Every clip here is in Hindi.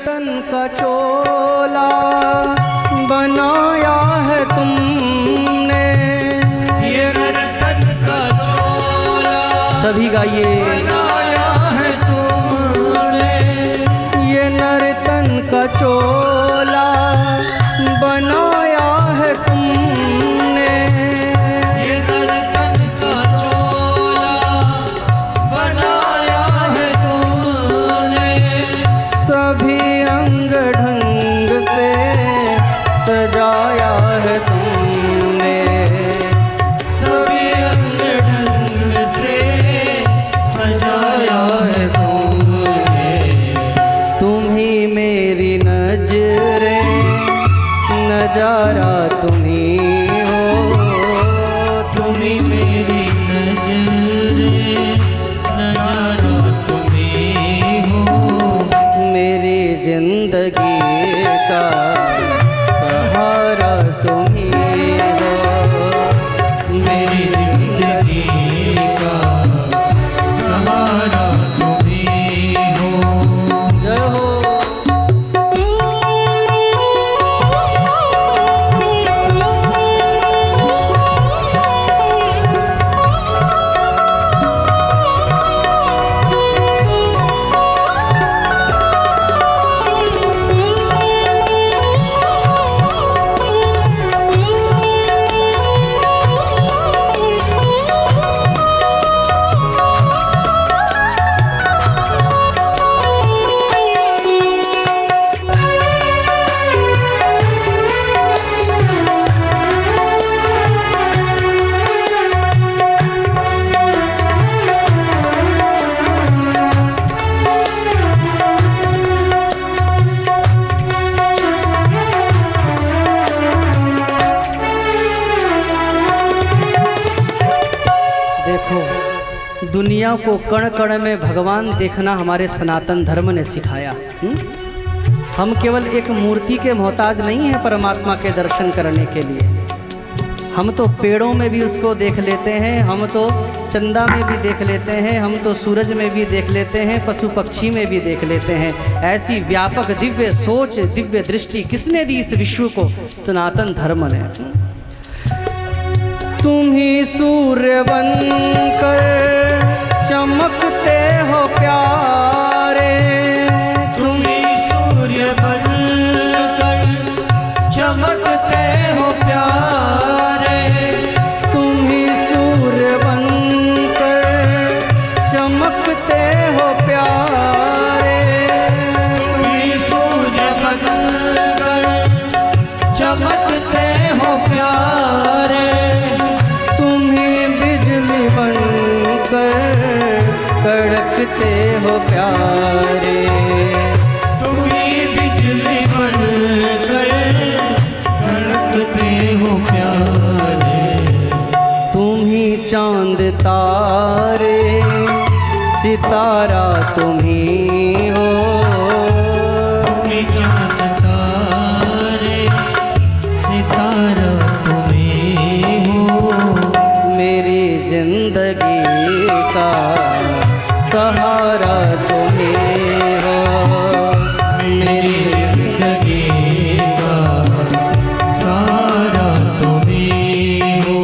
तन का चोला बनाया है तुमने, ये नर तन का चोला सभी गाइए, बनाया है तुमने, ये नर तन का चोला बनाया है तुमने, ये नर तन का चोला बनाया है तुमने, सभी अंग ढंग से सजाया है तुमने, सभी अंग ढंग से सजाया है तुमने, तुम ही मेरी नजरें, नजारा तुम ही हो, तुम ही मेरी नजरें, नजारा तुम ही हो, मेरी जिंदगी का सहारा तुम ही हो, मेरी जिंदगी का सहारा तुम ही हो। जय हो। देखो, दुनिया को कण कण में भगवान देखना हमारे सनातन धर्म ने सिखाया। हम केवल एक मूर्ति के मोहताज नहीं हैं परमात्मा के दर्शन करने के लिए। हम तो पेड़ों में भी उसको देख लेते हैं, हम तो चंदा में भी देख लेते हैं, हम तो सूरज में भी देख लेते हैं, पशु पक्षी में भी देख लेते हैं। ऐसी व्यापक दिव्य सोच, दिव्य दृष्टि किसने दी इस विश्व को? सनातन धर्म ने। तुम ही सूर्य बनकर चमकते हो प्यारे, तुम ही सूर्य बनकर चमकते हो प्यारे, तुम ही सूर्य बनकर चमकते हो प्यारे, तुम ही सूर्य बनकर चमकते हो प्यारे, तुम ही बिजली बनकर कड़कते हो प्यारे, तुम ही बिजली बनकर कड़कते हो प्यारे, तुम ही चांद तारे सितारा तुम ही हो, तुम ही चाँद तारे सितारा तुम ही हो, मेरी जिंदगी का सहारा तुम ही हो, मेरी जिंदगी का सहारा तुम ही हो।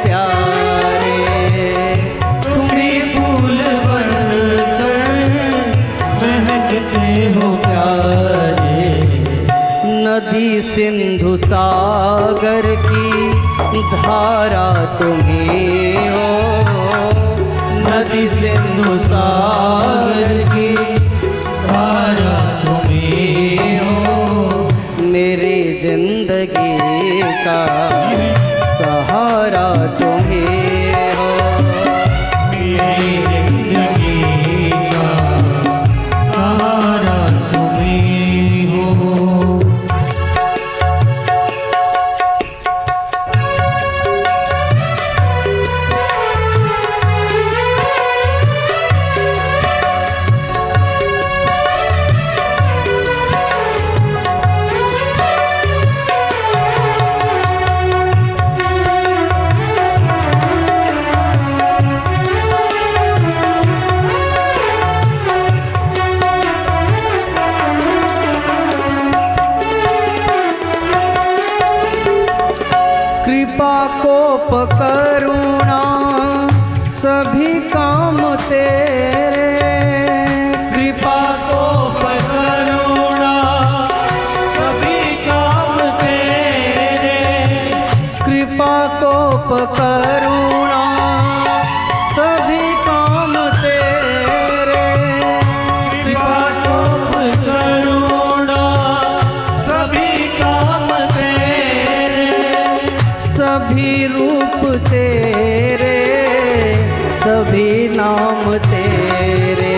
प्यारे, तुम्हें फूल बनकर महकते हो प्यारे। नदी सिंधु सागर की धारा तुम्हें हो, नदी सिंधु सागर की धारा तुम्हें हो। मेरी जिंदगी का सहारा तुम्हें हो। मेरी जिंदगी का सहारा तुम्हें हो। कृपा कोप करुणा सभी काम तेरे, कृपा कोप करुणा सभी काम तेरे। कृपा कोप करुणा सभी काम तेरे। कृपा कोप करुणा सभी काम तेरे। सभी रूप तेरे सभी नाम तेरे,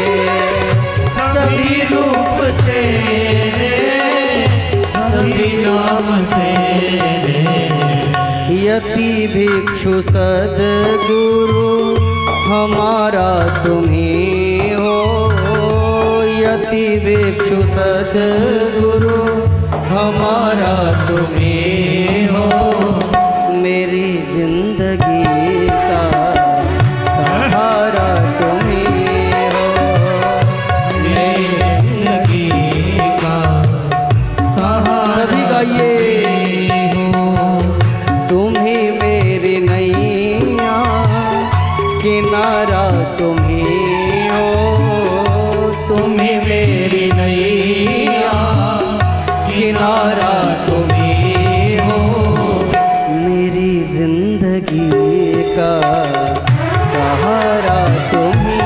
सभी रूप तेरे सभी नाम तेरे। यति भिक्षु सद्गुरु हमारा तुम्ही हो, यति भिक्षु सद्गुरु हमारा तुम्ही हो। मेरी जिंदगी का सहारा तुम्ही हो। मेरी जिंदगी का सहारा सभी गाइए। हो। तुम्ही मेरी नैया किनारा तुम्ही हो, तुम्ही मेरी नैया किनारा तुम्ही हो। मेरी जिंदगी का सहारा तुम्ही